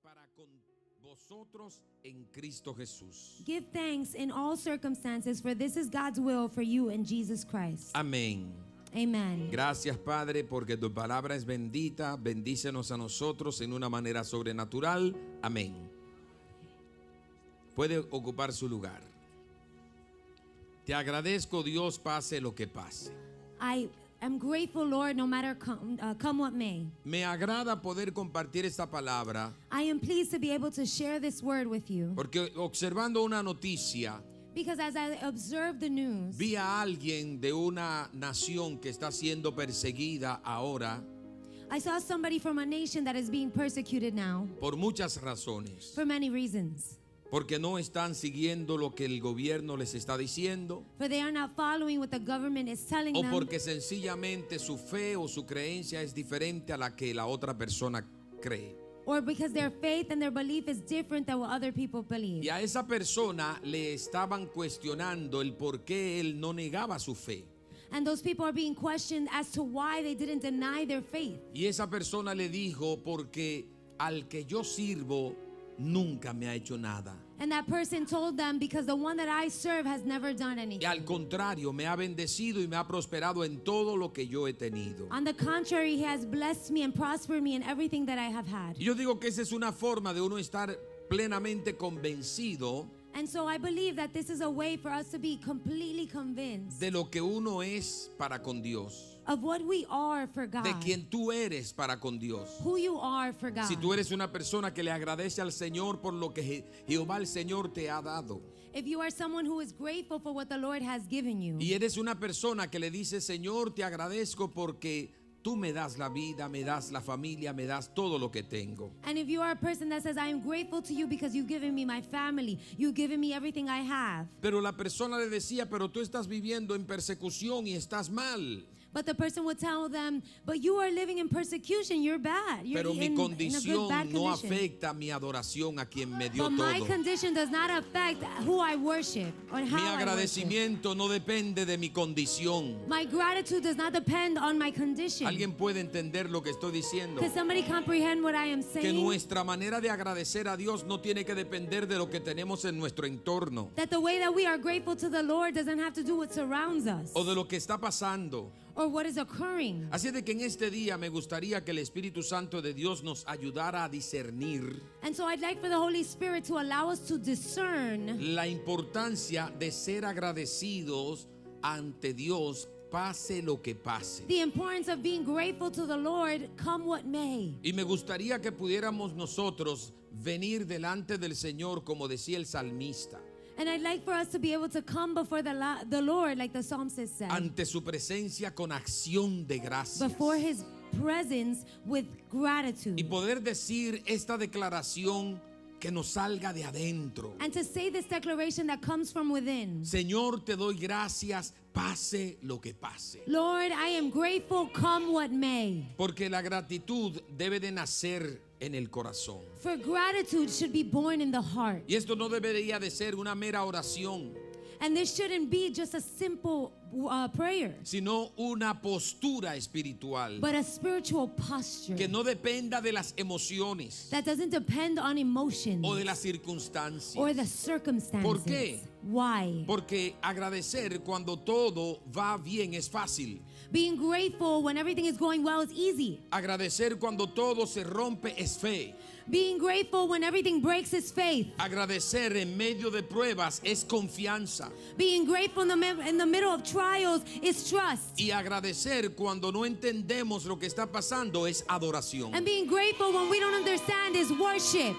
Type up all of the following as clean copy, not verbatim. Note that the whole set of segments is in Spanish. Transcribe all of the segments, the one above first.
para con vosotros en Cristo Jesús. Give thanks in all circumstances, for this is God's will for you in Jesus Christ. Amén. Amen. Gracias, Padre, porque tu palabra es bendita. Bendícenos a nosotros en una manera sobrenatural. Amén. Puede ocupar su lugar. Te agradezco, Dios, pase lo que pase. I am grateful, Lord, no matter come what may. Me agrada poder compartir esta palabra I am pleased to be able to share this word with you, porque observando una noticia, because as I observe the news, vi a alguien de una nación que está siendo perseguida ahora I saw somebody from a nation that is being persecuted now por muchas razones. for many reasons. Porque no están siguiendo lo que el gobierno les está diciendo, For they are not following what the government is telling o them, porque sencillamente su fe o su creencia es diferente a la que la otra persona cree. or because their faith and their belief is different than what other people believe. Y a esa persona le estaban cuestionando el por qué él no negaba su fe. And those people are being questioned as to why they didn't deny their faith. Y esa persona le dijo, porque al que yo sirvo nunca me ha hecho nada. And that person told them, because the one that I serve has never done Y anything. al contrario, me ha bendecido y me ha prosperado en todo lo que yo he tenido. On the contrary, he has blessed me and prospered me in everything that I have had. Y yo digo que esa es una forma de uno estar plenamente convencido And so I believe that this is a way for us to be completely convinced de lo que uno es para con Dios, of what we are for God, de quien tú eres para con Dios. who you are for God. Si tú eres una persona que le agradece al Señor por lo que Jehová el Señor te ha dado, If you are someone who is grateful for what the Lord has given you, y eres una persona que le dice, Señor, te agradezco porque tú me das la vida, me das la familia, me das todo lo que tengo. and if you are a person that says, I am grateful to you because you've given me my family, you've given me everything I have. Pero la persona le decía, pero tú estás viviendo en persecución y estás mal. But the person would tell them, but you are living in persecution, you're bad. You're Pero mi in a good, condición bad no condition. afecta mi adoración a quien me dio But my todo. condition does not affect who I worship or how Mi I worship. agradecimiento no depende de mi condición. My gratitude does not depend on my condition. ¿Alguien puede entender lo que estoy diciendo? Can somebody comprehend what I am Que saying? nuestra manera de agradecer a Dios no tiene que depender de lo que tenemos en nuestro entorno That the way that we are grateful to the Lord doesn't have to do what surrounds us o de lo que está pasando. or what is occurring. Así de que en este día me gustaría que el Espíritu Santo de Dios nos ayudara a discernir And so I'd like for the Holy Spirit to allow us to discern la importancia de ser agradecidos ante Dios, pase lo que pase. the importance of being grateful to the Lord, come what may. Y me gustaría que pudiéramos nosotros venir delante del Señor, como decía el salmista, And I'd like for us to be able to come before the Lord, like the psalmist said, ante su presencia con acción de gracias. before His presence with gratitude. Y poder decir esta declaración que nos salga de adentro. And to say this declaration that comes from within. Señor, te doy gracias, pase lo que pase. Lord, I am grateful, come what may. Porque la gratitud debe de nacer en el corazón. For gratitude should be born in the heart. Y esto no debería de ser una mera oración, And this shouldn't be just a simple prayer, sino una postura espiritual but a spiritual posture que no dependa de las emociones that doesn't depend on emotions o de las circunstancias. or the circumstances. ¿Por qué? Why? Porque agradecer cuando todo va bien es fácil. Being grateful when everything is going well is easy. Agradecer cuando todo se rompe es fe. Being grateful when everything breaks is faith. Agradecer en medio de pruebas es confianza. Being grateful in the middle of trials is trust. Y agradecer cuando no entendemos lo que está pasando es adoración. And being grateful when we don't understand is worship.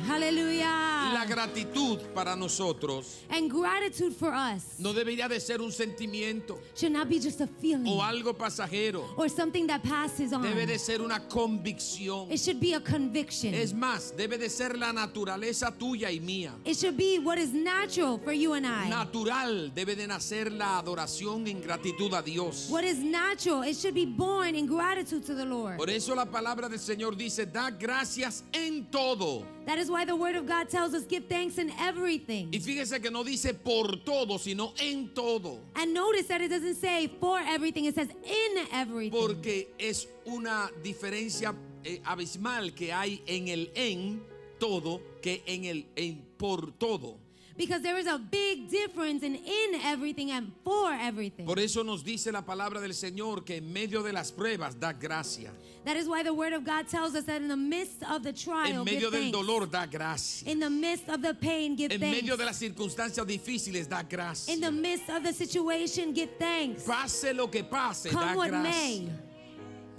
Hallelujah. La gratitud para nosotros And gratitude for us no debería de ser un sentimiento should not be just a feeling o algo pasajero. or something that passes on. Debe de ser una convicción. It should be a conviction. Es más, debe de ser la naturaleza tuya y mía. It should be what is natural for you and I. Natural debe de nacer la adoración en gratitud a Dios. What is natural, it should be born in gratitude to the Lord. Por eso la palabra del Señor dice, da gracias en todo. That is why the word of God tells us give thanks in everything. Y fíjese que no dice por todo, sino en todo. And notice that it doesn't say for everything, it says in everything. Porque es una diferencia abismal que hay en el en todo que en el en por todo. Because there is a big difference in everything and for everything. Por eso nos dice la palabra del Señor que en medio de las pruebas da gracia. That is why the word of God tells us that in the midst of the trial, En medio give del thanks. dolor da gracia. In the midst of the pain, give En thanks. medio de las circunstancias difíciles da gracia. In the midst of the situation, give thanks. Pase lo que pase, da Come what gracia. may,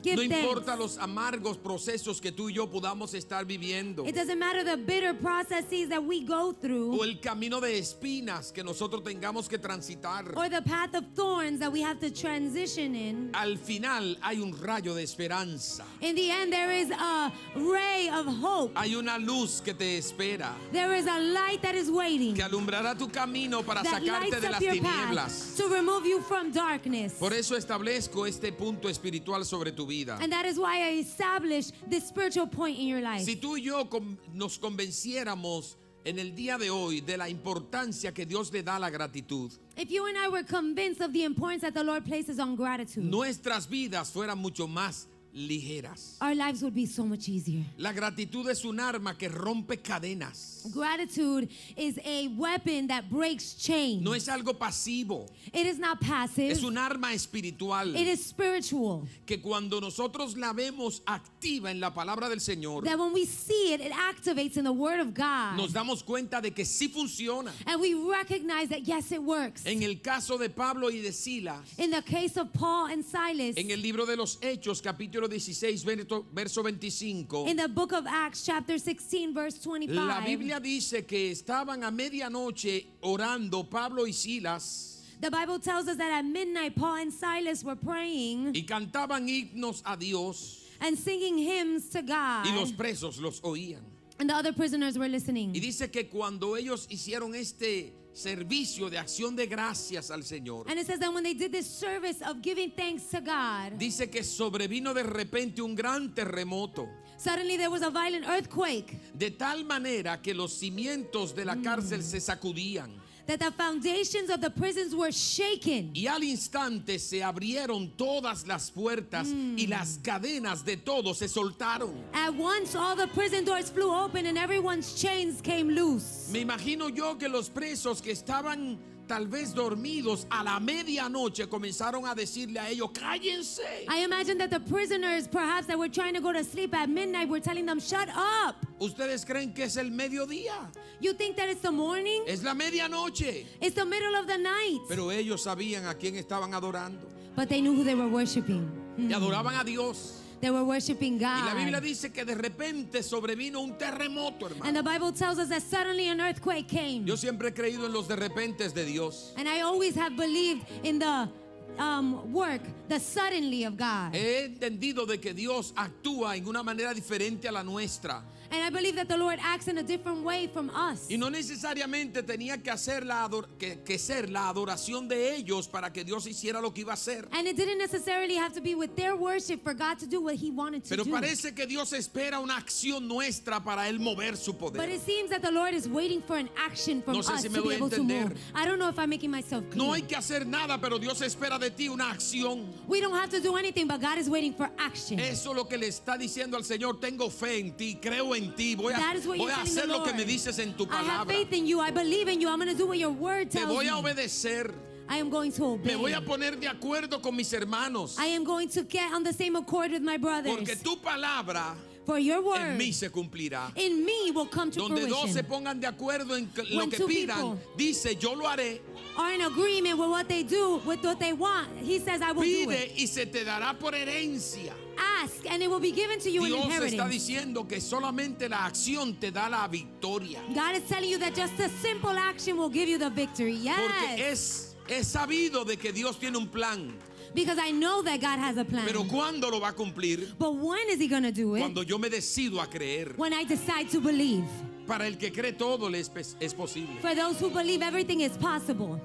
give No thanks. importa los amargos procesos que tú y yo podamos estar viviendo, It doesn't matter the bitter processes that we go through o el camino de espinas que nosotros tengamos que transitar. or the path of thorns that we have to transition in. Al final hay un rayo de esperanza. In the end, there is a ray of hope. Hay una luz que te espera, There is a light that is waiting que alumbrará tu camino para that sacarte lights de up las your tinieblas. path to remove you from darkness. Por eso establezco este punto espiritual sobre tu vida. And that is why I established this spiritual point in your life. Si tú y yo nos convenciéramos en el día de hoy de la importancia que Dios le da a la gratitud, If you and I were convinced of the importance that the Lord places on gratitude, nuestras vidas fueran mucho más ligeras. our lives would be so much easier. La gratitud es un arma que rompe cadenas. Gratitude is a weapon that breaks chains. No es algo pasivo, It is not passive. es un arma espiritual It is spiritual. que cuando nosotros la vemos activa en la palabra del Señor, That when we see it, it activates in the Word of God. nos damos cuenta de que sí funciona. And we recognize that yes, it works. En el caso de Pablo y de Silas, In the case of Paul and Silas, en el libro de los Hechos, capítulo 16, verso 25, in the book of Acts, chapter 16, verse 25, la Biblia dice que estaban a medianoche orando Pablo y Silas the Bible tells us that at midnight, Paul and Silas were praying y cantaban himnos a Dios and singing hymns to God, y los presos los oían. and the other prisoners were listening. Y dice que cuando ellos hicieron este servicio de acción de gracias al Señor, And it says that when they did this service of giving thanks to God, dice que sobrevino de repente un gran terremoto, suddenly there was a violent earthquake, de tal manera que los cimientos de la cárcel se sacudían. that the foundations of the prisons were shaken. Y al instante se abrieron todas las puertas y las cadenas de todos se soltaron. At once, all the prison doors flew open and everyone's chains came loose. Me imagino yo que los presos que estaban tal vez dormidos a la medianoche comenzaron a decirle a ellos, cállense. I imagine that the prisoners, perhaps that were trying to go to sleep at midnight, were telling them, shut up. ¿Ustedes creen que es el mediodía? You think that it's the morning? Es la medianoche. It's the middle of the night. Pero ellos sabían a quién estaban adorando. But they knew who they were worshiping. Y adoraban a Dios. They were worshiping Y la Biblia God. dice que de repente sobrevino un terremoto, And the hermano. Bible tells us that suddenly an earthquake came. Yo siempre he creído en los de repentes de Dios. And I always have believed in the work, the suddenly of God. He entendido de que Dios actúa en una manera diferente a la nuestra. And I believe that the Lord acts in a different way from us. Y no necesariamente tenía que hacer que ser la adoración de ellos para que Dios hiciera lo que iba a hacer. And it didn't necessarily have to be with their worship for God to do what He wanted to Pero do. parece que Dios espera una acción nuestra para Él mover su But poder. it seems that the Lord is waiting for an action from No sé us si me to be doy a able to entender. move. I don't know if I'm making myself clear. No hay que hacer nada, pero Dios espera de ti una acción. We don't have to do anything, but God is waiting for action. Eso es lo que le está diciendo al Señor. Tengo fe en ti, creo en ti. Voy That is what a you're telling hacer the lo que Lord. me dices en tu I have palabra. faith in you. I believe in you. I'm going to do what your word Te tells voy me. a obedecer. I am going to obey. Me voy a poner de acuerdo con mis hermanos. I am going to get on the same accord with my brothers. Porque tu palabra For your en word mí se cumplirá. in me will come to Donde dos se fruition. pongan de acuerdo en lo When que two pidan, people dice yo lo haré. Are in agreement with what they do, with what they want. He says, I will do Pide it. y se te dará por herencia. Ask and it will be given to you in Dios está inheritance. diciendo que solamente la acción te da la victoria. God is telling you that just a simple action will give you the victory. Porque Yes. es sabido de que Dios tiene un plan. Because I know that God has a plan. Pero ¿cuándo lo va a cumplir? But when is He going to do it? Cuando yo me decido a creer. When I decide to believe. Para el que cree todo le es posible. For those who believe, everything is possible.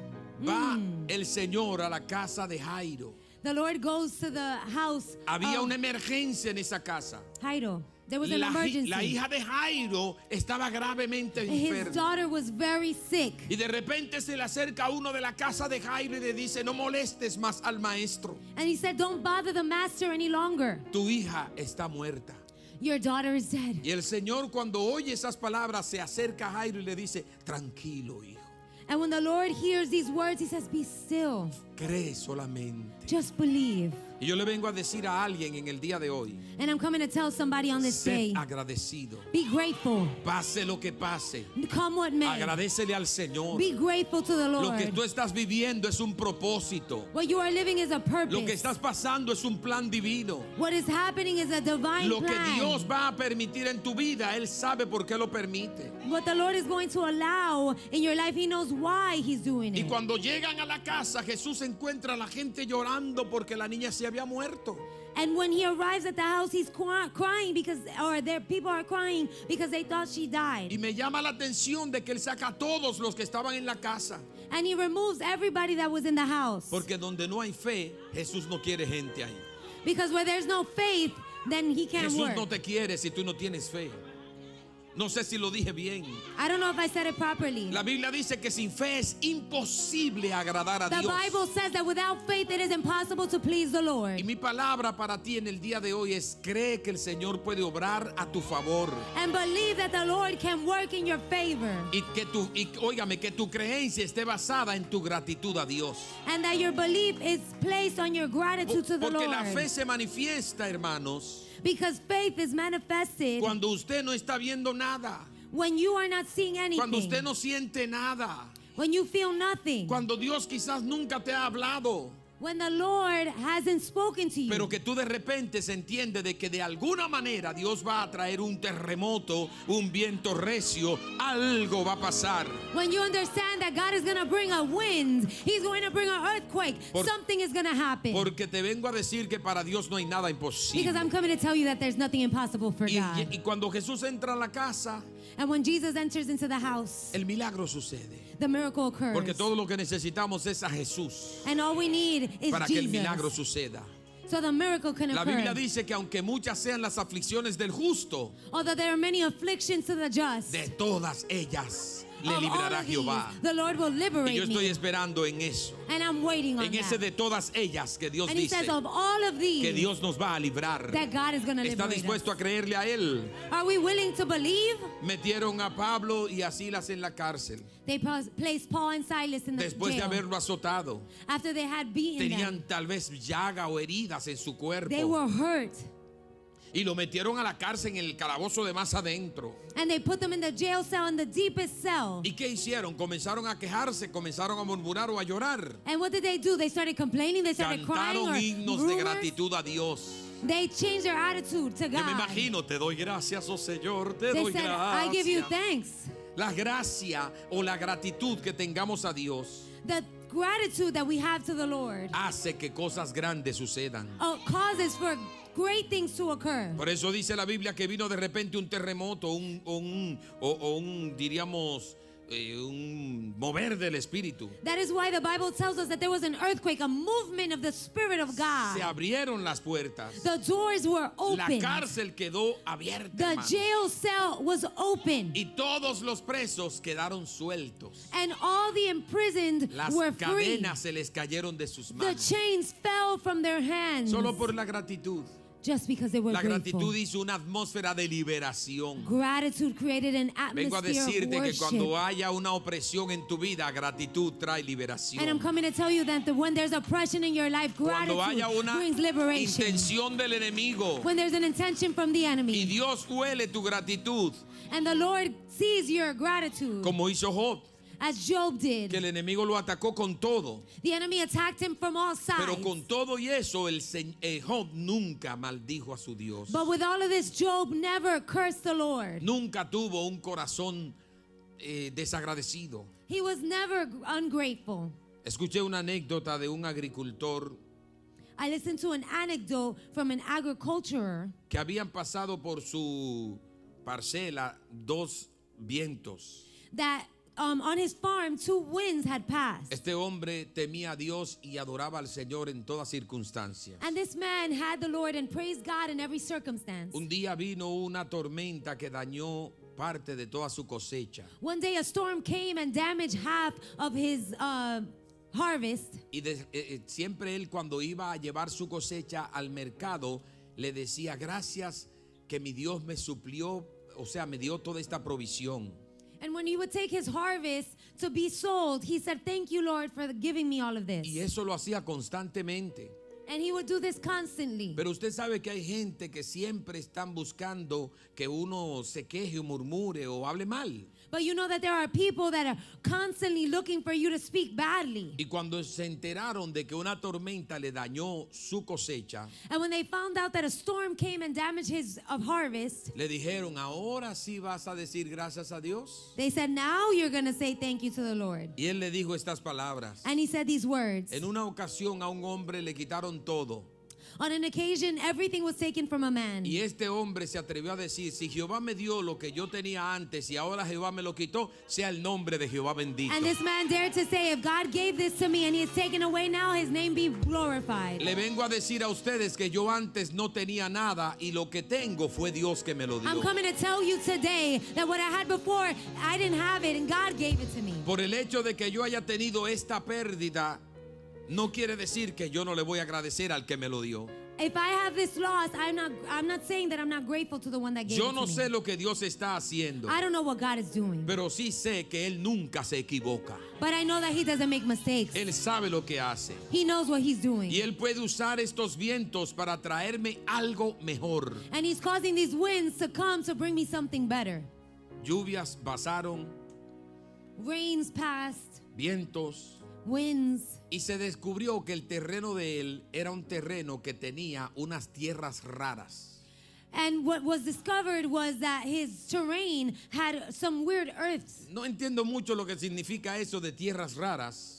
Va el Señor a la casa de Jairo. The Lord goes to the house Había of una emergencia en esa casa. Jairo. There was an La emergency. hija de Jairo estaba gravemente His enferma. daughter was very sick. Y de repente se le acerca uno de la casa de Jairo y le dice, no molestes más al maestro. And he said, don't bother the master any longer. Tu hija está muerta. Your daughter is dead. Y el Señor, cuando oye esas palabras, se acerca a Jairo y le dice, tranquilo, hijo, And when the Lord hears these words, he says, be still. cree solamente. Just believe. Y yo le vengo a decir a alguien en el día de hoy, And I'm coming to tell somebody on this sed day, agradecido. be grateful. Pase lo que pase, Come what may. agradécele al Señor. Be grateful to the Lo que Lord. tú estás viviendo es un propósito. What you are living is a Lo que purpose. estás pasando es un plan divino. What is happening is a divine Lo que plan. Dios va a permitir en tu vida, Él sabe por qué lo permite. What the Lord is going to allow in your life, He knows why He's doing Y it. cuando llegan a la casa, Jesús encuentra a la gente llorando porque la niña se había muerto. And when He arrives at the house, He's crying because, or their people are crying because they thought she Y died. me llama la atención de que Él saca a todos los que estaban en la casa. And He removes everybody that was in the house. Porque donde no hay fe, Jesús no quiere gente ahí. Because where there's no faith, then He can't Jesús work. no te quiere si tú no tienes fe. No sé si lo dije bien. I don't know if I said it properly. La Biblia dice que sin fe es imposible agradar a The Dios. Bible says that without faith, it is impossible to please the Lord. Y mi palabra para ti en el día de hoy es: cree que el Señor puede obrar a tu favor. And believe that the Lord can work in your favor. Óigame, que tu creencia esté basada en tu gratitud a Dios. And that your belief is placed on your gratitude to the Porque la fe Lord. se manifiesta, hermanos, Because faith is manifested cuando usted no está viendo nada, when you are not seeing cuando usted anything. no siente nada, When you feel nothing. cuando Dios quizás nunca te ha hablado, When the Lord hasn't spoken to you. pero que tú de repente se entiende de que de alguna manera Dios va a traer un terremoto, un viento recio, algo va a pasar. When you understand that God is going to bring a wind, He's going to bring an earthquake, something is going to happen. Porque te vengo a decir que para Dios no hay nada Because imposible. I'm coming to tell you that there's nothing impossible for Y, God. y cuando Jesús entra a la casa, And when Jesus enters into the house, el milagro sucede. the miracle occurs. Porque todo lo que necesitamos es a Jesús And all we need is para que el Jesus. milagro suceda. So the miracle can La occur. Biblia dice que aunque muchas sean las aflicciones del justo, Although there are many afflictions to the just, de todas ellas le of all librará of these, Jehová. the Lord will Y liberate yo estoy me. esperando en eso, And I'm waiting on en ese that. de todas ellas que Dios And He dice says of all of these, que Dios nos va a librar. that God is going to ¿Está liberate dispuesto us. a creerle a Él? Are we willing to believe? Metieron a Pablo y a Silas en la cárcel They placed Paul and Silas in the después de jail haberlo azotado. after they had beaten them. Tenían tal vez llaga o heridas en su They cuerpo were hurt. y lo metieron a la cárcel en el calabozo de más adentro. And they put them in the jail cell, in the deepest cell. ¿Y qué hicieron? Comenzaron a quejarse, comenzaron a murmurar o a llorar. And what did they do? They started complaining, they started crying, Cantaron or himnos de rumors. gratitud a Dios. They changed their attitude to Yo me God. imagino, te doy gracias, oh Señor, te They doy said, I give you gracias. thanks. La gracia o la gratitud que tengamos a Dios The gratitude that we have to the Lord hace que cosas grandes sucedan. causes for great things to occur. Por eso dice la Biblia que vino de repente un terremoto, diríamos, un mover del Espíritu. That is why the Bible tells us that there was an earthquake, a movement of the Spirit of Se God. abrieron las puertas. The doors were La open. cárcel quedó abierta, The hermano. jail cell was open. Y todos los presos quedaron sueltos. And all the imprisoned Las were free. cadenas se les cayeron de sus The manos. chains fell from their hands Solo por la gratitud. just because they were La grateful. gratitud hizo una atmósfera de liberación. Gratitude created an Vengo a atmosphere of decirte que worship. cuando haya una opresión en tu vida, gratitud trae And I'm liberación. coming to tell you that when there's oppression in your life, Cuando gratitude haya una brings liberation. intención del enemigo When there's an intention from the y enemy, Dios huele tu gratitud, and the Lord sees your gratitude, como hizo Job, as Job did. que el enemigo lo atacó con todo. The enemy attacked him from all Pero sides. con todo y eso, Job nunca maldijo a su Dios. But with all of this, Job never cursed the Lord. Nunca tuvo un corazón desagradecido. He was never ungrateful. Escuché una anécdota de un agricultor I listened to an anecdote from an agriculturer que habían pasado por su parcela dos vientos. that on his farm, 2 winds had passed. Este hombre temía a Dios y adoraba al Señor en toda circunstancia. And this man had the Lord and praised God in every circumstance. Un día vino una tormenta que dañó parte de toda su cosecha. One day a storm came and damaged half of his harvest. Y siempre él, cuando iba a llevar su cosecha al mercado, le decía: gracias que mi Dios me suplió, o sea, me dio toda esta provisión. And when he would take his harvest to be sold, he said, "Thank you, Lord, for giving me all of this." Y eso lo hacía constantemente. And he would do this constantly. Pero usted sabe que hay gente que siempre están buscando que uno se queje o murmure o hable mal. But you know that there are people that are constantly looking for you to speak badly. Y cuando se enteraron de que una tormenta le dañó su cosecha, And when they found out that a storm came and damaged his harvest, le dijeron, ahora sí vas a decir gracias a Dios. they said, "Now you're going to say thank you to the Lord." Y él le dijo estas palabras. And he said these words. En una ocasión a un hombre le quitaron todo. On an occasion, everything was taken from a man. Y este hombre se atrevió a decir, si Jehová me dio lo que yo tenía antes y ahora Jehová me lo quitó, sea el nombre de Jehová bendito. And this man dared to say, "If God gave this to me and he has taken away now, his name be glorified." Le vengo a decir a ustedes que yo antes no tenía nada y lo que tengo fue Dios que me lo dio. I'm coming to tell you today that what I had before, I didn't have it and God gave it to me. Por el hecho de que yo haya tenido esta pérdida, no quiere decir que yo no le voy a agradecer al que me lo dio. If I have this loss, I'm not saying that I'm not grateful to the one that gave Yo it no to sé me. lo que Dios está haciendo, I don't know what God is doing, pero sí sé que Él nunca se equivoca. but I know that he doesn't make mistakes. Él sabe lo que hace. He knows what he's doing. Y Él puede usar estos vientos para traerme algo mejor. And he's causing these winds to come to bring me something better. Lluvias pasaron, Rains passed, vientos, winds, y se descubrió que el terreno de él era un terreno que tenía unas tierras raras. and what was discovered was that his terrain had some weird earths. No entiendo mucho lo que significa eso de tierras raras,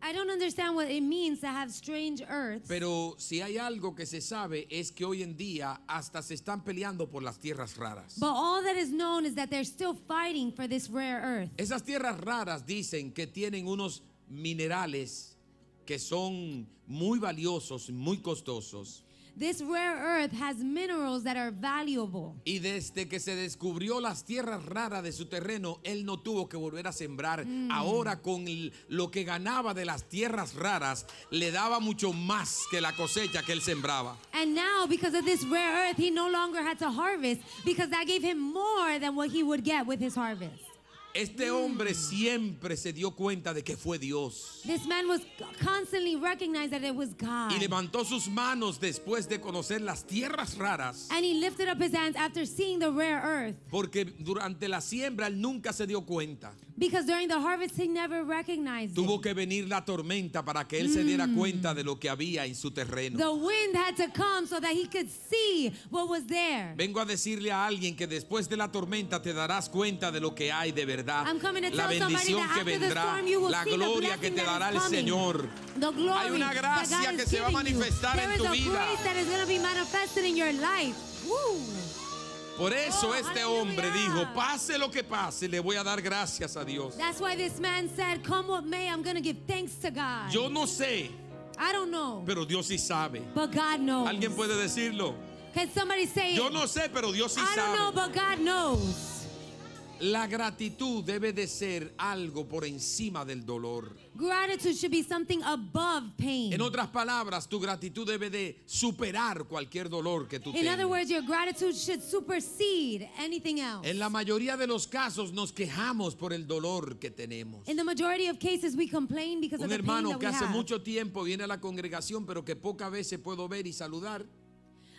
I don't understand what it means to have strange earths. pero si hay algo que se sabe es que hoy en día hasta se están peleando por las tierras raras. But all that is known is that they're still fighting for this rare earth. Esas tierras raras dicen que tienen unos minerales que son muy valiosos, muy costosos. This rare earth has minerals that are valuable. Y desde que se descubrió las tierras raras de su terreno, él no tuvo que volver a sembrar. Ahora con lo que ganaba de las tierras raras, le daba mucho más que la cosecha que él sembraba. And now, because of this rare earth, he no longer had to harvest because that gave him more than what he would get with his harvest. Este hombre siempre se dio cuenta de que fue Dios. This man was constantly recognized that it was God. Y levantó sus manos después de conocer las tierras raras. And he lifted up his hands after seeing the rare earth. Porque durante la siembra él nunca se dio cuenta. Because during the harvest, he never recognized Tuvo it. que venir la tormenta para que él se diera cuenta de lo que había en su terreno. The wind had to come so that he could see what was there. Vengo a decirle a alguien que después de la tormenta te darás cuenta de lo que hay de verdad. I'm coming to La tell somebody bendición that que after the vendrá, storm you will la see the gloria que blessing te that dará is el coming. Señor. The glory Hay una gracia that God que is se va a giving you. manifestar There en is tu a vida. grace that is going to be manifested in your life. Woo. Por eso Oh, este hallelujah. hombre dijo, pase lo que pase, le voy a dar gracias a Dios. That's why this man said, "Come what may, I'm going to give thanks to God." Yo no sé, I don't know, pero Dios sí sabe. but God knows. ¿Alguien puede decirlo? Can somebody say Yo it? no sé, pero Dios sí I don't know, sabe. but God knows. La gratitud debe de ser algo por encima del dolor. Gratitude should be something above pain. En otras palabras, tu gratitud debe de superar cualquier dolor que tú In other tengas. words, your gratitude should supersede anything else. En la mayoría de los casos nos quejamos por el dolor que tenemos. In the majority of cases, we complain because Un of the pain hermano that que we hace have. mucho tiempo viene a la congregación, pero que pocas veces puedo ver y saludar.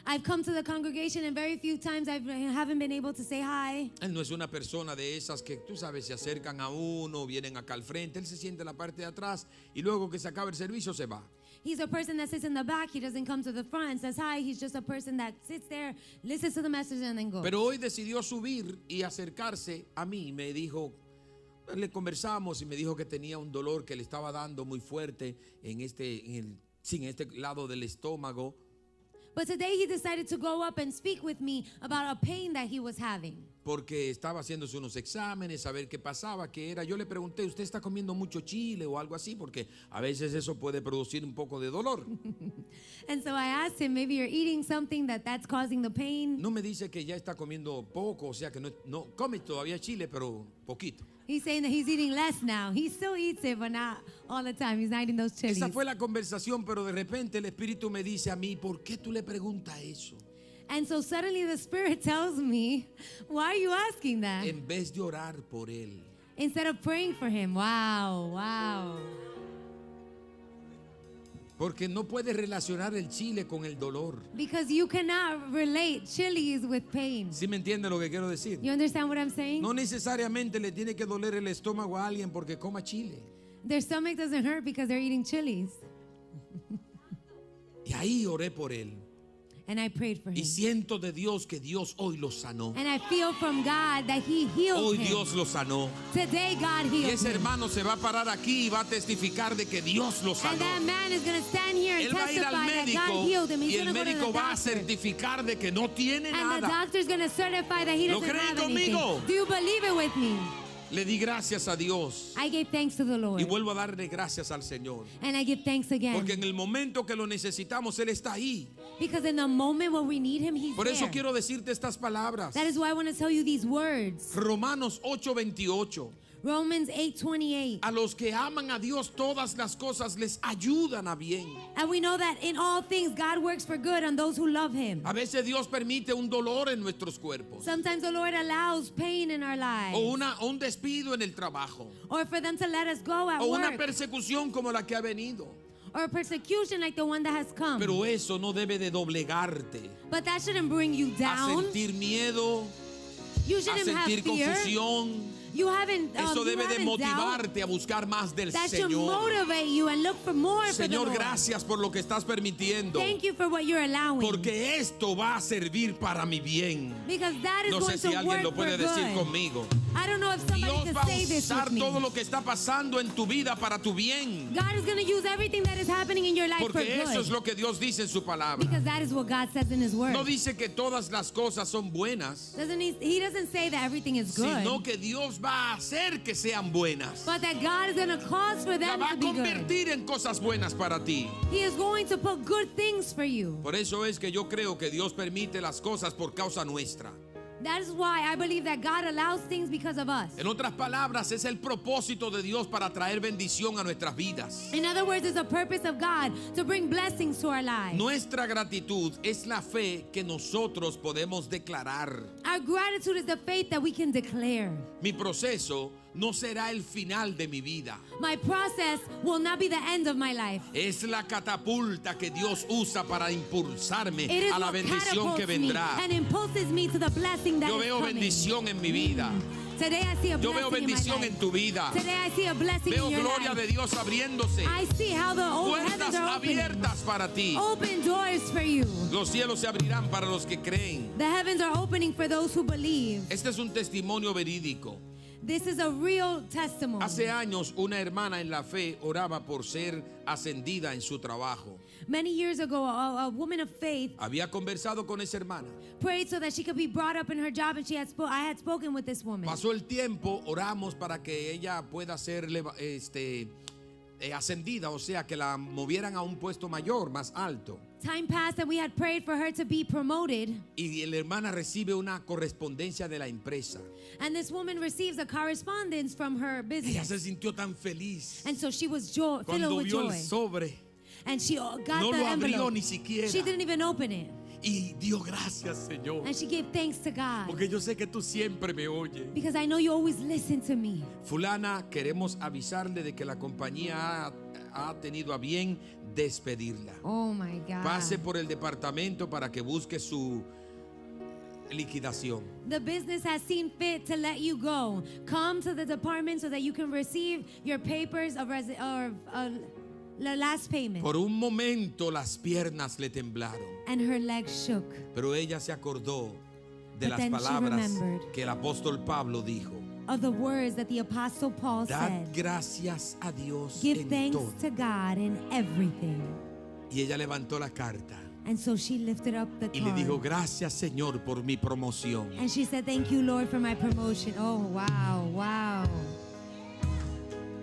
I've come to the congregation and very few times I haven't been able to say hi. Él no es una persona de esas que, tú sabes, se acercan a uno, vienen acá al frente. Él se siente en la parte de atrás y luego que se acaba el servicio se va. He's a person that sits in the back. He doesn't come to the front and says hi. He's just a person that sits there, listens to the message, and then goes. Pero hoy decidió subir y acercarse a mí. Me dijo, le conversamos y me dijo que tenía un dolor que le estaba dando muy fuerte en este lado del estómago. But today he decided to go up and speak with me about a pain that he was having. Porque estaba haciéndose unos exámenes, a ver qué pasaba, qué era. Yo le pregunté, ¿usted está comiendo mucho chile o algo así? Porque a veces eso puede producir un poco de dolor. And so I asked him, maybe you're eating something that's causing the pain. No me dice que ya está comiendo poco, o sea que no come todavía chile, pero poquito. He's saying that he's eating less now. He still eats it, but not all the time. He's not eating those chilies. Esa fue la conversación, pero de repente el Espíritu me dice a mí, ¿por qué tú le preguntas eso? And so suddenly the Spirit tells me, why are you asking that? En vez de orar por él. Instead of praying for him. Wow, wow. Porque no puedes relacionar el chile con el dolor. Because you cannot relate chilies with pain. ¿Sí me entiende lo que quiero decir? You understand what I'm saying? No necesariamente le tiene que doler el estómago a alguien porque coma chile. Their stomach doesn't hurt because they're eating chilies. Y ahí oré por él. And I prayed for Y him. siento de Dios que Dios hoy lo sanó. And I feel from God that he healed Hoy him. Dios lo sanó. Today God Y healed ese him. hermano se va a parar aquí y va a testificar de que Dios lo And sanó. that man is going to stand here and Él va a ir al testify that médico God healed him. y He's el going to go to médico the va a doctor. certificar de que no tiene And the nada. doctor's going to certify that he ¿Lo doesn't creen have anything. conmigo? Do you believe it with me? Le di gracias a Dios I gave thanks to the Lord. y vuelvo a darle gracias al Señor. And I give thanks again. Porque en el momento que lo necesitamos, Él está ahí. Because in the moment when we need him, he's Por eso there. quiero decirte estas palabras. That is why I want to tell you these words. Romanos 8:28. Romans 8:28. A los que aman a Dios, todas las cosas les ayudan a bien. And we know that in all things God works for good on those who love him. A veces Dios permite un dolor en nuestros cuerpos. Sometimes the Lord allows pain in our lives. O un despido en el trabajo. Or for them to let us go at O una work. persecución como la que ha venido. Or persecution like the one that has come. Pero eso no debe de doblegarte. But that shouldn't bring you A down. sentir miedo, You a shouldn't have sentir fear. confusión. You haven't, Eso you debe de haven't doubt. motivarte a buscar más del That should Señor. motivate you and look for more for the Señor, Lord. gracias por lo que estás permitiendo. Thank you for what you're allowing. Porque esto va a servir para mi bien. Because that is No going sé si to alguien work lo puede for decir good. conmigo. I don't know if somebody Dios can va a say this usar with me. todo lo que está pasando en tu vida para tu bien. God is going to use everything that is happening in your life for Porque good. eso es lo que Dios dice en su palabra. Because that is what God says in his word. No dice que todas las cosas son buenas, He doesn't say that everything is good. sino que Dios va a hacer que sean buenas. But that God is going to cause for La them va to a be good. convertir en cosas buenas para ti. He is going to put good things for you. Por eso es que yo creo que Dios permite las cosas por causa nuestra. That is why I believe that God allows things because of us. En otras palabras, es el propósito de Dios para traer bendición a nuestras vidas. In other words, it's a purpose of God to bring blessings to our lives. Nuestra gratitud es la fe que nosotros podemos declarar. Our gratitude is the faith that we can declare. Mi proceso no será el final de mi vida. My process will not be the end of my life. Es la catapulta que Dios usa para impulsarme It is a la what bendición que catapults me vendrá. and impulses me to the blessing that Yo is veo coming. bendición en mi vida. Today I see a Yo veo blessing in my bendición life. en tu vida. Today I see a blessing Veo in your gloria life. de Dios abriéndose. I see how the heavens Puertas are opening. abiertas para ti. Open doors for you. Los cielos se abrirán para los que creen. The heavens are opening for those who believe. Este es un testimonio verídico. This is a real testimony. Hace años una hermana en la fe oraba por ser ascendida en su trabajo. Many years ago, a woman of faith Había conversado con esa hermana. prayed so that she could be brought up in her job, and I had spoken with this woman. Pasó el tiempo, oramos para que ella pueda ser ascendida, o sea, que la movieran a un puesto mayor, más alto. Time passed, and we had prayed for her to be promoted. Y la hermana recibe una correspondencia de la empresa. And this woman receives a correspondence from her Ella se business. sintió tan feliz And so she was filled cuando with vio el joy. sobre. And she got No the lo abrió envelope. ni siquiera. She didn't even open it. Y dio gracias, Señor. And she gave thanks to God. Porque yo sé que tú siempre me oyes. Because I know you always listen to me. Fulana, queremos avisarle de que la compañía ha tenido a bien despedirla. Oh my God. Pase por el departamento para que busque su liquidación. The business has seen fit to let you go. Come to the department so that you can receive your papers of the last payment. Por un momento las piernas le temblaron, And her legs shook. pero ella se acordó de But las then she palabras remembered. que el apóstol Pablo dijo. Of the words that the Apostle Paul Dad said. gracias a Dios Give en thanks todo. to God in everything. Y ella levantó la carta And so she lifted up the y le dijo, card. gracias Señor por mi promoción. And she said, thank you, Lord, for my promotion. Oh, wow, wow.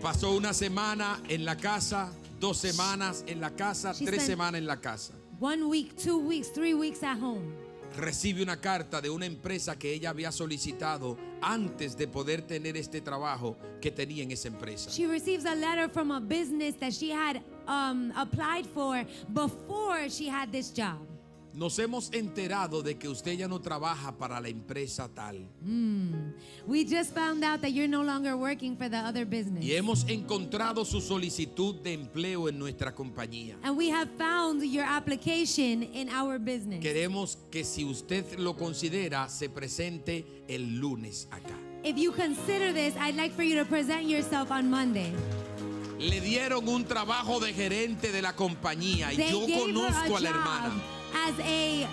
Pasó una semana en la casa, 2 semanas en la casa, She 3 spent- semanas en la casa. 1 week, 2 weeks, 3 weeks at home. Recibe una carta de una empresa que ella había solicitado antes de poder tener este trabajo que tenía en esa empresa. She receives a letter from a business that she had applied for before she had this job. nos hemos enterado de que usted ya no trabaja para la empresa tal. We just found out that you're no longer working for the other business. Y hemos encontrado su solicitud de empleo en nuestra compañía. And we have found your application in our business. Queremos que si usted lo considera, se presente el lunes acá. If you consider this, I'd like for you to present yourself on Monday. Le dieron un trabajo de gerente de la compañía y They yo gave her conozco a a la job hermana. as a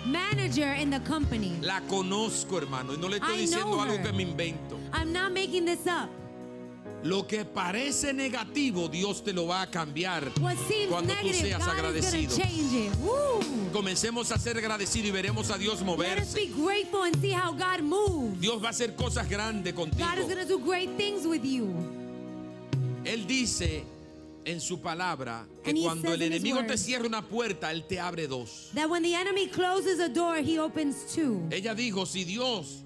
manager in the company. La conozco, hermano, y no le estoy I diciendo know algo her. que me invento. I'm not making this up. Lo que parece negativo, Dios te lo va a cambiar What seems cuando tú negative, seas God is agradecido. going to change it. Woo! Comencemos a ser agradecidos y veremos a Dios Let us moverse. be grateful and see how God moves. Dios va a hacer cosas grandes God is contigo. going to do great things with you. Él dice en su palabra que And he cuando says el in his enemigo word te cierra una puerta, Él te abre dos. That when the enemy closes a door, he opens two. Ella dijo, si Dios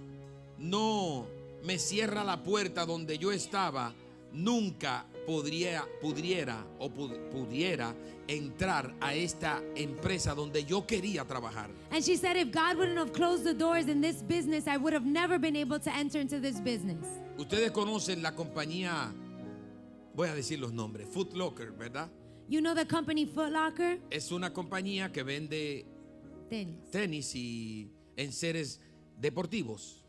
no me cierra la puerta donde yo estaba, nunca pudiera entrar a esta empresa donde yo quería trabajar. And she said, if God wouldn't have closed the doors in this business, I would have never been able to enter into this business. Ustedes conocen la compañía, voy a decir los nombres, Foot Locker, ¿verdad? You know the company Foot Locker? Es una compañía que vende Tenis. tenis y enseres deportivos.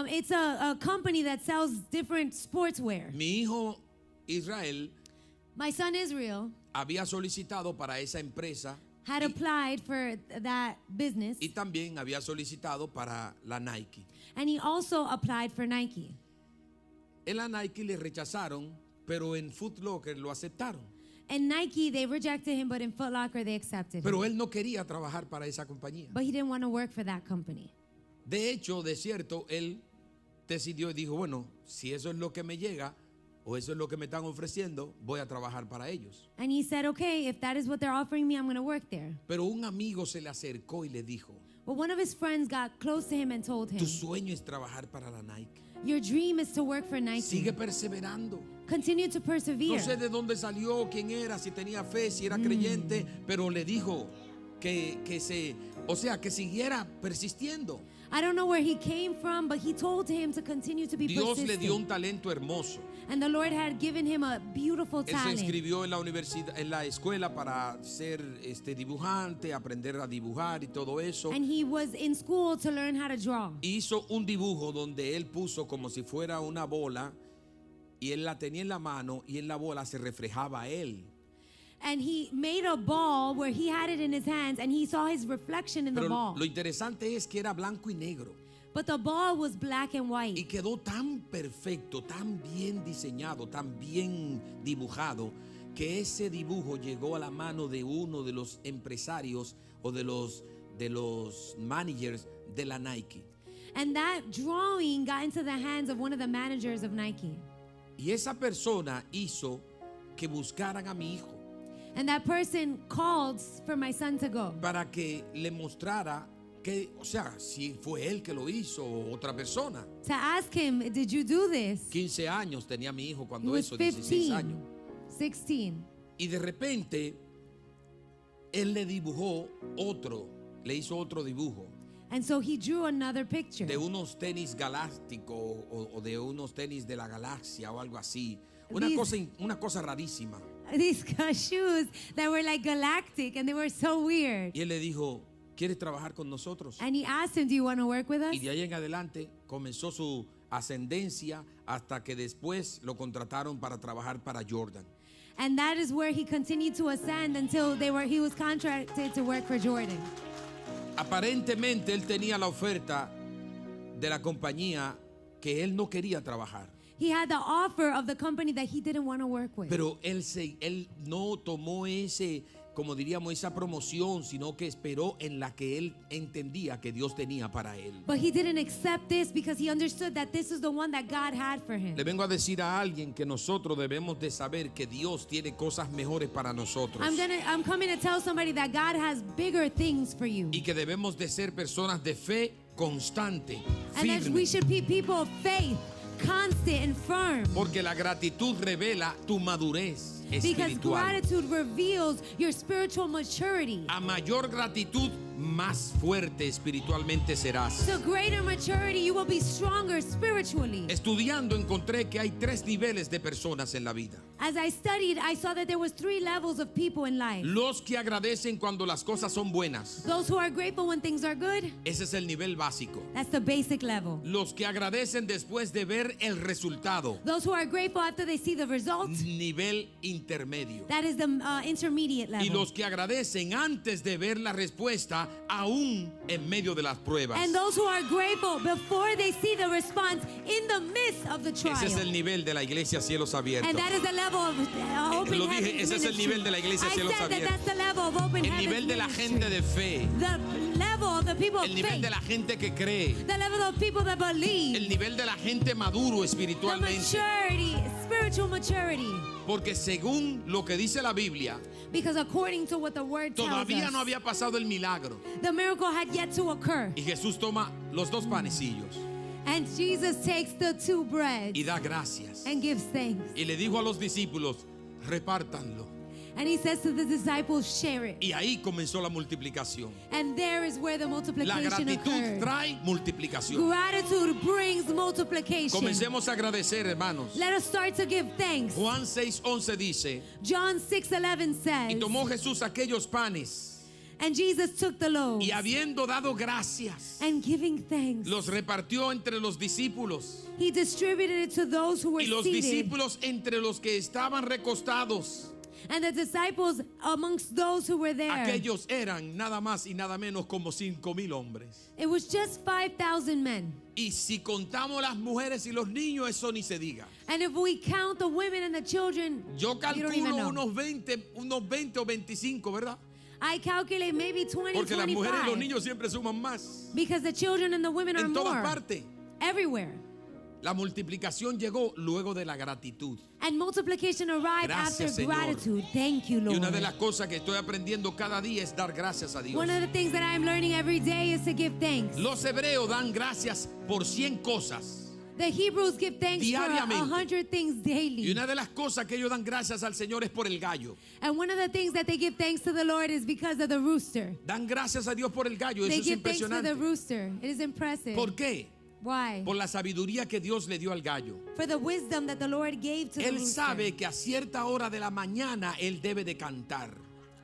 It's a company that sells different sportswear. Mi hijo Israel My son Israel había solicitado para esa empresa had applied for that business, y también había solicitado para la Nike. and he also applied for Nike. En la Nike le rechazaron, pero en Foot Locker lo aceptaron. And Nike, they rejected him, but in Foot Locker, they accepted Pero him. él no quería trabajar para esa compañía. But he didn't want to work for that company. De hecho, de cierto, él decidió y dijo, bueno, si eso es lo que me llega o eso es lo que me están ofreciendo, voy a trabajar para ellos. And he said, okay, if that is what they're offering me, I'm going to work there. Pero un amigo se le acercó y le dijo, But one of his friends got close to him and told him, tu sueño es trabajar para la Nike. your dream is to work for Nike. Sigue perseverando. Continue to No persevere. sé de dónde salió, quién era, si tenía fe, si era creyente, pero le dijo que siguiera persistiendo. I don't know where he came from, but he told him to continue to be Dios le dio un persistent. talento hermoso. And the Lord had given him a beautiful Él se talent. inscribió en la universidad, en la escuela para ser dibujante, aprender a dibujar y todo eso. And he was in school to learn how to draw. Hizo un dibujo donde él puso como si fuera una bola y él la tenía en la mano y en la bola se reflejaba a él. And he made a ball where he had it in his hands and he saw his reflection in the Pero ball. lo interesante es que era blanco y negro But the ball was black and y white. quedó tan perfecto, tan bien diseñado, tan bien dibujado que ese dibujo llegó a la mano de uno de los empresarios o de los managers de la Nike. And that drawing got into the hands of one of the managers of Nike. Y esa persona hizo que buscaran a mi hijo And that person called for my son to go para que le mostrara que, o sea, si fue él que lo hizo o otra persona. to ask him, did you do this? 15 años tenía mi hijo He cuando was eso, 16 años. 16. Y de repente, él le dibujó le hizo otro dibujo And so he drew another picture. de unos tenis galácticos o de unos tenis de la galaxia o algo así. Una cosa rarísima. These shoes that were like galactic and they were so weird. Y él le dijo, ¿quieres trabajar con nosotros? And he asked him, do you want to work with us? Y de ahí en adelante comenzó su ascendencia hasta que después lo contrataron para trabajar para Jordan. And that is where he continued to ascend until he was contracted to work for Jordan. Aparentemente él tenía la oferta de la compañía que él no quería trabajar. He had the offer of the company that he didn't want to work with. Pero él no tomó como diríamos, esa promoción, sino que esperó en la que él entendía que Dios tenía para él. But he didn't accept this because he understood that this is the one that God had for him. Le vengo a decir a alguien que nosotros debemos de saber que Dios tiene cosas mejores para nosotros. I'm coming to tell somebody that God has bigger things for you. Y que debemos de ser personas de fe constante, And that we firme. should be people of faith, constant and firm. Porque la gratitud revela tu madurez Because espiritual. gratitude reveals your spiritual maturity. A mayor gratitud más fuerte espiritualmente serás. So greater maturity, you will be stronger spiritually. Estudiando encontré que hay 3 niveles de personas en la vida. As I studied, I saw that there was 3 levels of people in life. Los que agradecen cuando las cosas son buenas. Those who are grateful when things are good, Ese es el nivel básico. that's the basic level. Los que agradecen después de ver el resultado. Those who are grateful after they see the result, Nivel intermedio. that is the intermediate Y level. los que agradecen antes de ver la respuesta, aún en medio de las pruebas. And those who are grateful before they see the response in the midst of the trial. Ese es el nivel de la iglesia Cielos Abiertos. And that is the level of open Lo dije, heavens ese es el ministry. nivel de la iglesia I Cielos said that Abiertos. that's the level of open El heavens nivel de la ministry. gente de fe. The level of the people of El nivel faith. de la gente que cree. The level of people that believe. El nivel de la gente maduro The espiritualmente. maturity, spiritual maturity. Porque según lo que dice la Biblia, Because according to what the word tells todavía us, no había pasado el milagro. the miracle had yet to occur. Y Jesús toma los 2 panecillos And Jesus takes the 2 breads y da gracias. and gives thanks. Y le dijo a los discípulos, repártanlo. And he says to the disciples, share it. Y ahí comenzó la multiplicación. And there is where the La multiplication gratitud occurred. trae multiplicación. Gratitude brings multiplication. Comencemos a agradecer, hermanos. Let us start to give thanks. Juan 6:11 dice, John 6:11 y says, tomó Jesús aquellos panes and Jesus took the loaves y habiendo dado gracias, and giving thanks, los repartió entre los discípulos he distributed it to those who were y los seated. discípulos entre los que estaban recostados. And the disciples amongst those who were there. Aquellos eran nada más y nada menos como 5,000 hombres. It was just 5,000 men. Y si contamos las mujeres y los niños, eso ni se diga. And if we count the women and the children, Yo you don't even calculo know. unos 20 o 25, ¿verdad? I calculate maybe 20, Porque las mujeres y los 25. niños siempre suman más. Because the children and the women are En todas more. partes. Everywhere. La multiplicación llegó luego de la gratitud. And multiplication arrived Gracias, after Señor. gratitude. Thank you, Y Lord. una de las cosas que estoy aprendiendo cada día es dar gracias a Dios. One of the things that I'm learning every day is to give thanks. Los hebreos dan gracias por 100 cosas. The Hebrews give thanks for Diariamente. 100 things Y daily. una de las cosas que ellos dan gracias al Señor es por el gallo. And one of the things that they give thanks to the Lord is because of the rooster. Dan gracias a Dios por el gallo. They Eso es give thanks to the impresionante. rooster. It is impressive. ¿Por qué? Why? Por la sabiduría que Dios le dio al gallo. For the wisdom that the Lord gave to the Él rooster. sabe que a cierta hora de la mañana él debe de cantar.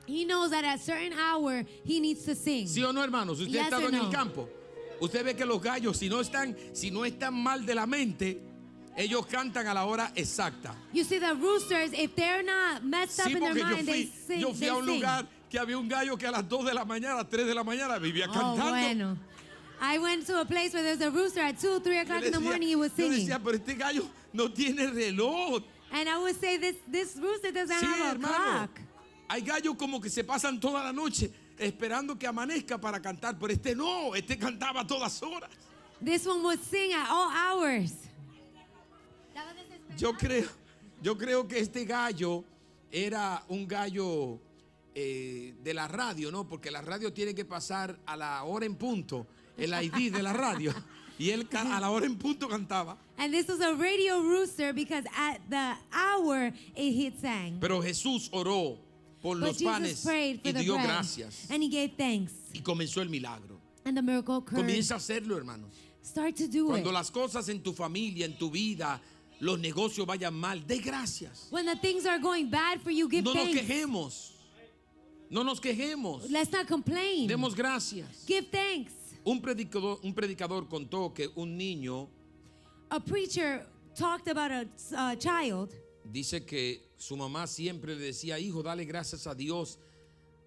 He knows that at a certain hour he needs to sing. ¿Sí o no, hermanos? Usted Yes ha estado or en no? el campo. Usted ve que los gallos, si no están mal de la mente, ellos cantan a la hora exacta. You see, the roosters, if they're not messed up Sí, in their porque mind, they sing. yo fui they a un sing. lugar que había un gallo que a las 2 de la mañana, 3 de la mañana vivía Oh, cantando. bueno. I went to a place where there's a rooster at 2, 3 Yo o'clock in the morning. He was yo singing. decía, pero este gallo no tiene reloj. And I would say, this rooster doesn't Sí, have a hermano. clock. Hay gallos como que se pasan toda la noche esperando que amanezca para cantar, pero este no, este cantaba a todas horas. This one would sing at all hours. Yo creo que este gallo era un gallo de la radio, ¿no? Porque la radio tiene que pasar a la hora en punto, el ID de la radio. Y él a la hora en punto cantaba. And this was a radio rooster because at the hour he sang. Pero Jesús oró por But los Jesus panes prayed for y the dio bread. gracias. And he gave thanks. Y comenzó el milagro. And the miracle occurred. Comienza a hacerlo, hermanos. Start to do Cuando it. las cosas en tu familia, en tu vida, los negocios vayan mal, dé gracias. When the things are going bad for you, give No nos thanks. quejemos. No nos quejemos. Let's not complain. Demos gracias. Give thanks. Un predicador contó que un niño A preacher talked about a child dice que su mamá siempre le decía, hijo, dale gracias a Dios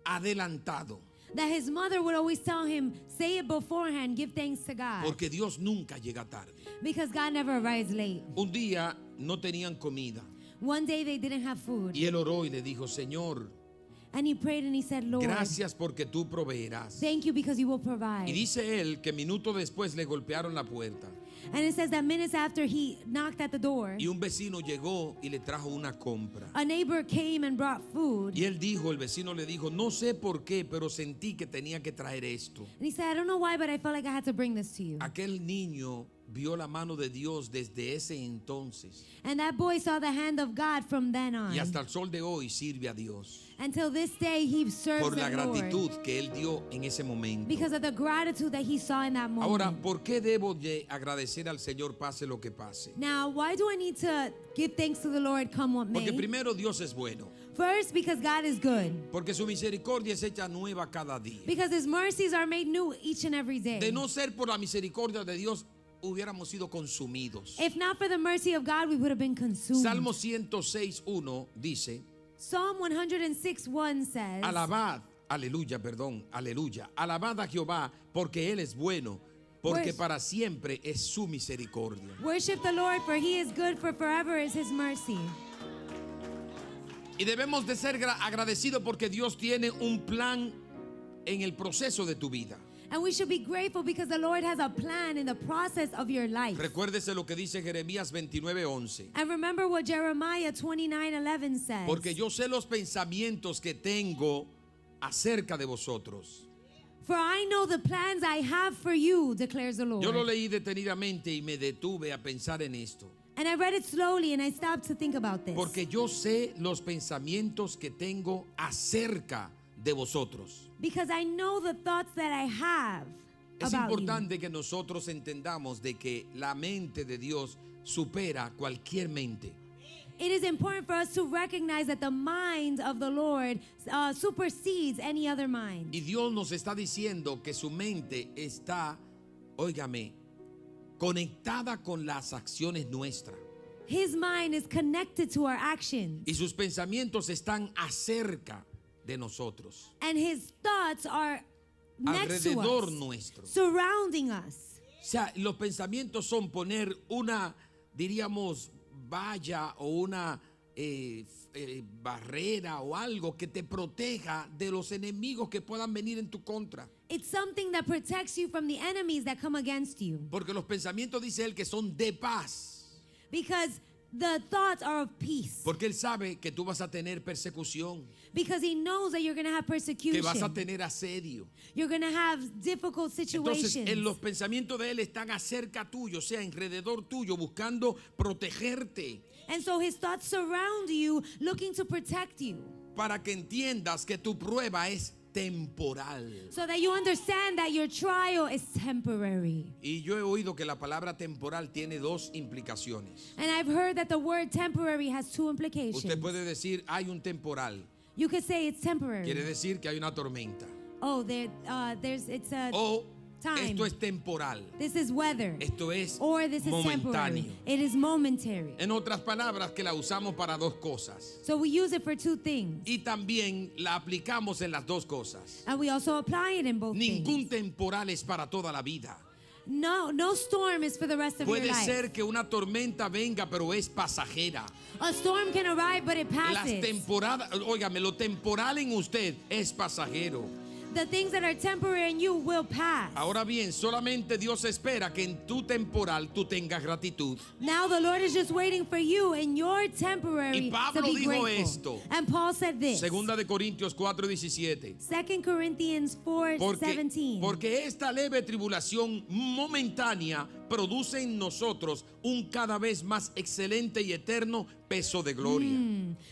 adelantado, that his mother would always tell him, say it beforehand, give thanks to God. porque Dios nunca llega tarde. Because God never arrives late. Un día no tenían comida One day they didn't have food. y él oró y le dijo, Señor, And he prayed and he said, Lord, gracias porque tú proveerás. thank you because you will provide. Y dice él que minutos después le golpearon la puerta And it says that minutes after he knocked at the door, y un vecino llegó y le trajo una compra. a neighbor came and brought food. Y él dijo, el vecino le dijo, no sé por qué, pero sentí que tenía que traer esto. And he said, I don't know why, but I felt like I had to bring this to you. Aquel niño vio la mano de Dios desde ese entonces And that boy saw the hand of God from then on. y hasta el sol de hoy sirve a Dios Until this day, he serves por la the Lord gratitud que él dio en ese momento. because of the gratitude that he saw in that moment. Ahora, ¿por qué debo de agradecer al Señor pase lo que pase? Now, why do I need to give thanks to the Lord come what may? Porque primero Dios es bueno, First, because God is good. porque su misericordia es hecha nueva cada día. Because his mercies are made new each and every day. De no ser por la misericordia de Dios, hubiéramos sido consumidos. If not for the mercy of God, we would have been consumed. Salmo 106:1 dice: Psalm 106:1 says, alabad, aleluya, perdón, aleluya, alabad a Jehová porque Él es bueno, porque Worship- para siempre es su misericordia. worship the Lord, for he is good, for forever is his mercy. Y debemos de ser agradecidos porque Dios tiene un plan en el proceso de tu vida. And we should be grateful because the Lord has a plan in the process of your life. Recuérdese lo que dice Jeremías 29:11. And remember what Jeremiah 29:11 says. Porque yo sé los pensamientos que tengo acerca de vosotros. For I know the plans I have for you, declares the Lord. Yo lo leí detenidamente y me detuve a pensar en esto. And I read it slowly and I stopped to think about this. Porque yo sé los pensamientos que tengo acerca de vosotros. Because I know the thoughts that I have Es about you. importante que nosotros entendamos de que la mente de Dios supera cualquier mente. It is important for us to recognize that the mind of the Lord supersedes any other mind. Y Dios nos está diciendo que su mente está, óigame, conectada con las acciones nuestras. His mind is connected to our actions. Y sus pensamientos están acerca de nosotros, And his thoughts are next to alrededor us, nuestro. surrounding us. O sea, los pensamientos son poner una, diríamos, valla o una barrera o algo que te proteja de los enemigos que puedan venir en tu contra. It's something that protects you from the enemies that come against you. Porque los pensamientos, dice él, que son de paz. Because the thoughts are of peace. Porque él sabe que tú vas a tener persecución, Because he knows that you're going to have que persecution. vas a tener asedio. You're going to have difficult Entonces, situations. los pensamientos de él están acerca tuyo, o sea, alrededor tuyo, buscando protegerte, And so his thoughts surround you, looking to protect you. para que entiendas que tu prueba es temporal. So that you understand that your trial is temporary. Y yo he oído que la palabra temporal tiene dos implicaciones. And I've heard that the word temporary has two implications. Usted puede decir, hay un temporal. You could say it's temporary. Quiere decir que hay una tormenta. Oh, it's a O time. esto es temporal. This is weather. Esto es Or this is temporary. momentáneo. It is momentary. En otras palabras, que la usamos para dos cosas. So we use it for two things. Y también la aplicamos en las dos cosas. And we also apply it in both Ningún things. temporal es para toda la vida. No storm is for the rest of your Puede life. ser que una tormenta venga, pero es pasajera. A storm can arrive, but it Las passes. temporadas, óigame, lo temporal en usted es pasajero. The things that are temporary in you will pass. Ahora bien, solamente Dios espera que en tu temporal tú tengas gratitud. Now the Lord is just waiting for you in your temporary Y to Pablo be dijo grateful. esto. And Paul said this. Segunda de Corintios 4:17. 2 Corinthians 4:17. Porque esta leve tribulación momentánea produce en nosotros un cada vez más excelente y eterno peso de gloria.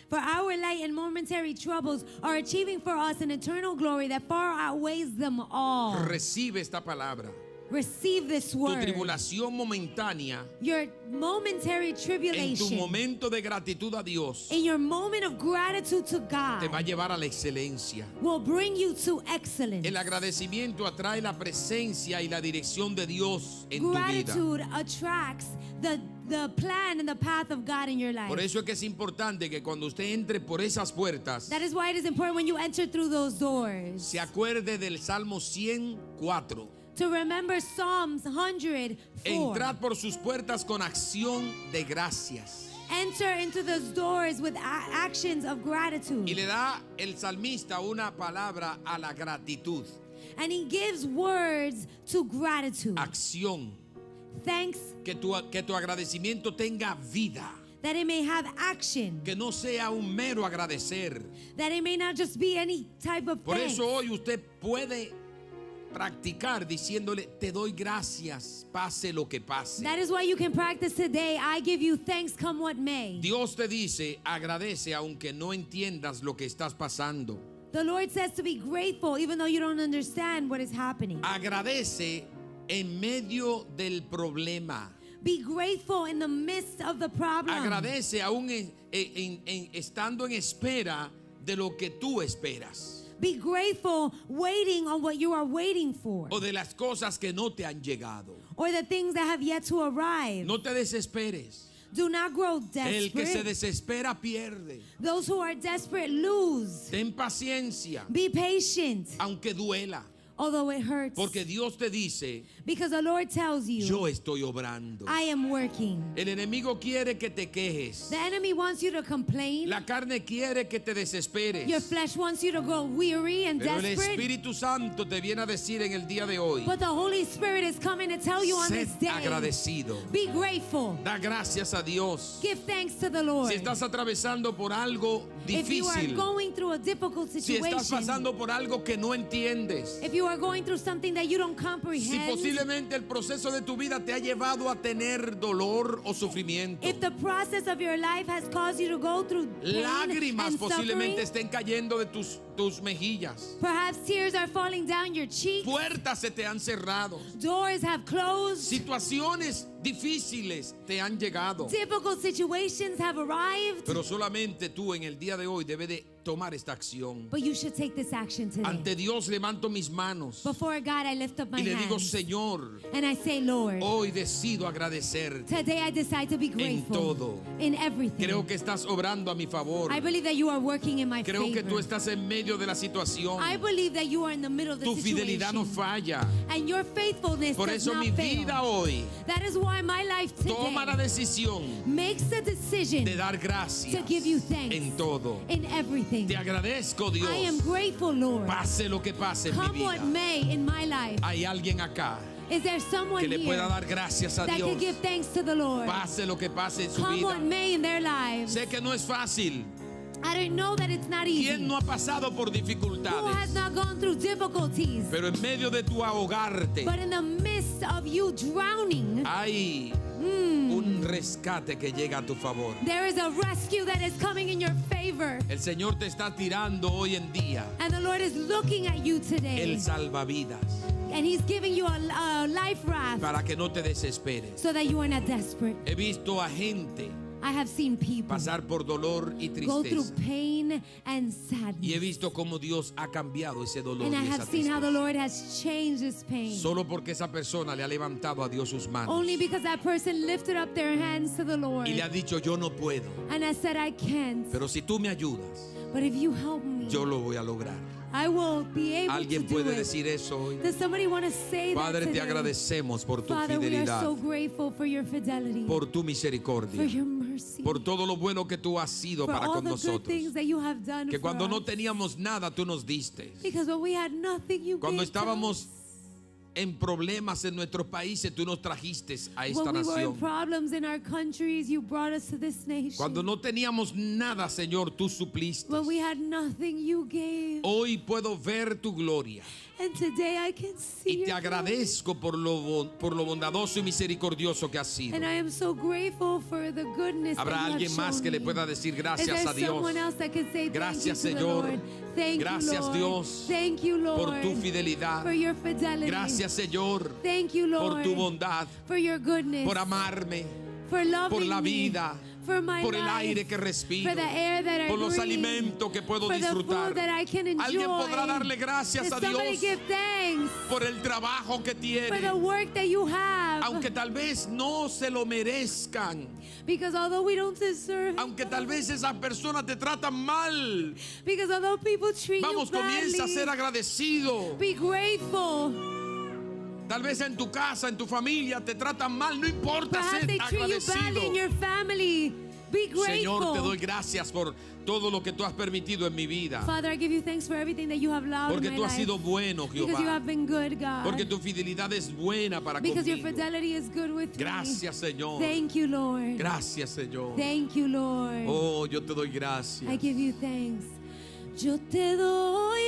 For our light and momentary troubles are achieving for us an eternal glory that far outweighs them all. Recibe esta palabra. Receive this Tu word. tribulación momentánea, Your momentary en tu tribulation, momento de gratitud a Dios, in your moment of gratitude to God, te va a llevar a la excelencia. will bring you to excellence. El agradecimiento atrae la presencia y la dirección de Dios en tu vida. Gratitude attracts the plan and the path of God in your life. Por eso es que es importante que cuando usted entre por esas puertas, That is why it is important when you enter through those doors se acuerde del Salmo 104. to remember Psalms 104. Entrad por sus puertas con acción de gracias. Enter into those doors with actions of gratitude. Y le da el salmista una palabra a la gratitud. And he gives words to gratitude. Acción. Thanks Que tu agradecimiento tenga vida. that it may have action. Que no sea un mero agradecer. That it may not just be any type of Por thanks. eso hoy usted puede practicar diciéndole, te doy gracias, pase lo que pase. That is why you can practice today. I give you thanks, come what may. Dios te dice, agradece aunque no entiendas lo que estás pasando. The Lord says to be grateful even though you don't understand what is happening. Agradece en medio del problema. Be grateful in the midst of the problem. Agradece aún estando en espera de lo que tú esperas. Be grateful waiting on what you are waiting for. O de las cosas que no te han llegado. Or the things that have yet to arrive. No te desesperes. Do not grow El que se desperate. desespera pierde. Those who are desperate lose. Ten paciencia, Be patient, aunque duela. although it hurts. Porque Dios te dice, Because the Lord tells you, yo estoy obrando. I am working. El enemigo quiere que te quejes. The enemy wants you to complain. La carne quiere que te desesperes. Your flesh wants you to grow weary and Pero el desperate. Espíritu Santo te viene a decir en el día de hoy, But the Holy Spirit is coming to tell you on sed this day, agradecido. be grateful. Da gracias a Dios. Give thanks to the Lord. Si estás atravesando por algo If you are difícil, going through a difficult si situation, estás pasando por algo que no entiendes, if you are going through something that you don't si comprehend, posiblemente el proceso de tu vida te ha llevado a tener dolor o sufrimiento, if the process of your life has caused you to go through pain lágrimas and posiblemente suffering, estén cayendo de tus mejillas, perhaps tears are falling down your cheeks, puertas se te han cerrado, doors have closed, situaciones difíciles te han llegado, difficult situations have arrived, pero solamente tú en el día de hoy debes de tomar esta acción. but you should take this action today. Ante Dios levanto mis manos Before God, I lift up my y le digo, hands Señor, and I say, Lord, hoy decido agradecerte today I decide to be grateful todo. in everything. Creo que estás obrando a mi favor. I believe that you are working in my Creo que tú favor. estás en medio de la situación. I believe that you are in the middle of the Tu situation. fidelidad no falla. And your faithfulness Por does eso not mi fail. vida hoy That is why my life toma la today decisión makes the decision de dar gracias to give you thanks en todo. in everything. Te agradezco, Dios. I am grateful, Lord. Pase lo que pase en mi Come what vida. may in my life. Hay alguien acá Is there someone que le here pueda dar gracias a that Dios. can give thanks to the Lord? Pase lo que pase en su Come vida. what may in their lives. Sé que no es fácil. I don't know that it's not easy. ¿Quién no ha pasado por Who has dificultades? not gone through difficulties? Pero en medio de tu ahogarte But in the midst of you drowning, hay un rescate que llega a tu favor. there is a rescue that is coming in your favor. El Señor te está tirando hoy en día And the Lord is looking at you today. el salvavidas And He's giving you a life raft para que no te desesperes. so that you are not desperate. He visto a gente I have seen people pasar por dolor y go through tristeza pain and y he sadness. visto cómo Dios ha cambiado ese dolor And I y esa have seen how the tristeza. Lord has changed this pain. Solo porque esa persona le ha levantado a Dios sus manos Only because that person lifted up their hands to the Lord. y le ha dicho, yo no puedo, And I said, I can't. pero si tú me ayudas, But if you help me, yo lo voy a lograr. I will be able to ¿Alguien do puede it. decir eso hoy? Does somebody want to say Padre, that te today? agradecemos por tu Father, we are fidelidad, so grateful for your fidelity, por tu for misericordia, your mercy, por todo lo bueno que tú has sido for para all con the good nosotros. things that you have done Que for cuando no us. teníamos nada, tú nos diste. Because when we had nothing, you Cuando gave to estábamos us. en problemas en nuestros países, tú nos trajiste a esta When we were in nación. problems in our countries, you brought us to this nation. Cuando no teníamos nada, Señor, tú supliste. When we had nothing, you gave. Hoy puedo ver tu gloria And today I can see y te your glory. agradezco por lo bondadoso y misericordioso que has sido. And I am so grateful for the goodness Habrá that you alguien have más shown que le me. pueda decir Is gracias there a Dios someone else that can say Gracias, thank you to Señor. the Lord? Thank Gracias, you, Lord. Dios, Thank you, Lord, por tu fidelidad. for your fidelity. Gracias, Señor, Thank you, Lord, por tu bondad, for your goodness, por amarme, for loving por la me, vida, for my por el life, aire que respiro, for the air that I por los breathe, alimentos que puedo for the disfrutar. food that I can enjoy. Alguien podrá darle gracias Does a somebody Dios give thanks por el trabajo que for tiene, the work that you have? aunque tal vez no se lo merezcan, Because although we don't deserve it, aunque tal vez esas personas te tratan mal. because although people treat Vamos, you comienza a ser badly, agradecido. be grateful. Tal vez en tu casa, en tu familia te tratan mal, no importa, Perhaps ser they treat you badly agradecido. in your family. Be grateful. Señor, te doy gracias por todo lo que tú has permitido en mi vida. Father, I give you thanks for everything that you have allowed Porque in my tú has life. sido bueno, Because you Jehová. have been good, God. Porque tu fidelidad es buena para Because your conmigo. fidelity is good with Gracias, me. Señor. Thank you, Lord. Gracias, Señor. Thank you, Lord. Oh, yo te doy gracias. I give you thanks. Yo te doy